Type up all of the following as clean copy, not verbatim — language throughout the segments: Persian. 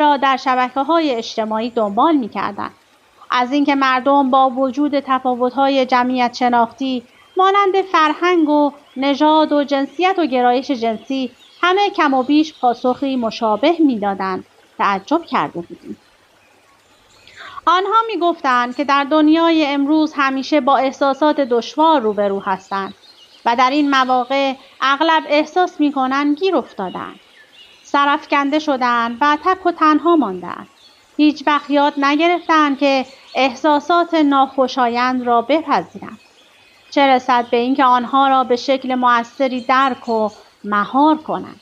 را در شبکه‌های اجتماعی دنبال می‌کردند. از اینکه مردم با وجود تفاوت‌های جمعیت شناختی مانند فرهنگ و نژاد و جنسیت و گرایش جنسی همه کم و بیش پاسخی مشابه می‌دادند، تعجب کرده بودیم. آنها می‌گفتند که در دنیای امروز همیشه با احساسات دشوار روبرو هستند و در این مواقع اغلب احساس می‌کنند گیر افتادند. سرافکنده شدند و تک و تنها ماندند. هیچ وقت یاد نگرفتند که احساسات ناخوشایند را بپذیرند. چه رسد به اینکه آنها را به شکل مؤثری درک و مهار کنند.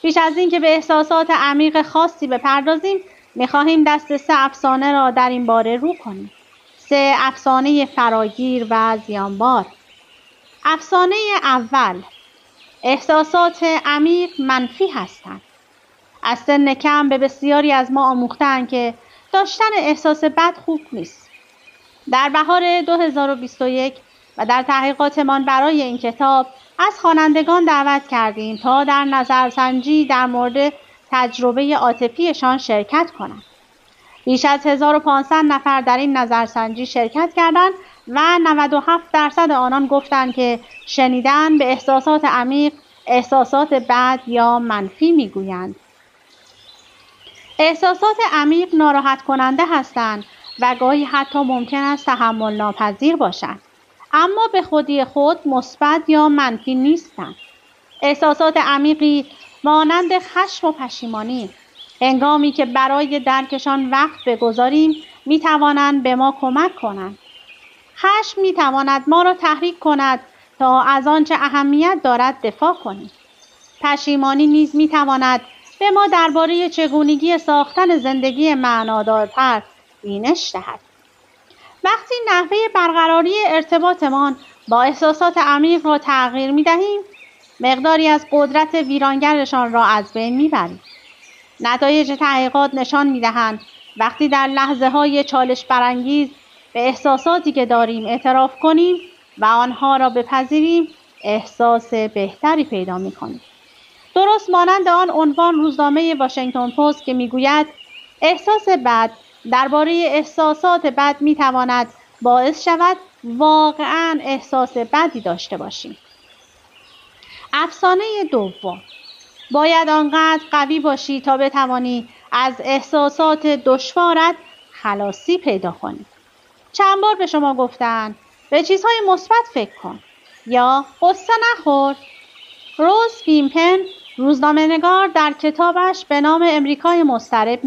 پیش از اینکه به احساسات عمیق خاصی بپردازیم، می‌خواهیم دست 3 افسانه را در این باره رو کنیم. 3 افسانه فراگیر و زیانبار. افسانه اول: احساسات عمیق منفی هستند. از سن کم به بسیاری از ما آموختند که داشتن احساس بد خوب نیست. در بهار 2021 و در تحقیقاتمان برای این کتاب از خوانندگان دعوت کردیم تا در نظرسنجی در مورد تجربه عاطفیشان شرکت کنند. بیش از 1500 نفر در این نظرسنجی شرکت کردند و 97% آنان گفتند که شنیدن به احساسات عمیق احساسات بد یا منفی میگویند. احساسات عمیق ناراحت کننده هستند و گاهی حتی ممکن است تحمل ناپذیر باشند، اما به خودی خود مثبت یا منفی نیستند. احساسات عمیقی مانند خشم و پشیمانی، هنگامی که برای درکشان وقت بگذاریم میتوانند به ما کمک کنند. خشم میتواند ما را تحریک کند تا از آنچه اهمیت دارد دفاع کنیم. پشیمانی نیز میتواند به ما درباره چگونگی ساختن زندگی معنادارتر بینش دهد. وقتی نحوه برقراری ارتباطمان با احساسات عمیق را تغییر می‌دهیم، مقداری از قدرت ویرانگرشان را از بین می‌بریم. نتایج تحقیقات نشان می‌دهند وقتی در لحظه‌های چالش برانگیز به احساساتی که داریم اعتراف کنیم و آنها را بپذیریم، احساس بهتری پیدا می‌کنیم. درست مانند آن عنوان روزنامه واشنگتن پست که میگوید احساس بد درباره احساسات بد میتواند باعث شود واقعاً احساس بدی داشته باشیم. افسانه دوم: باید آنقدر قوی باشی تا بتوانی از احساسات دشوارت خلاصی پیدا کنی. چند بار به شما گفتن به چیزهای مثبت فکر کن یا قصه نخور. روز فینپن، روزنامه‌نگار، در کتابش به نام امریکای مضطرب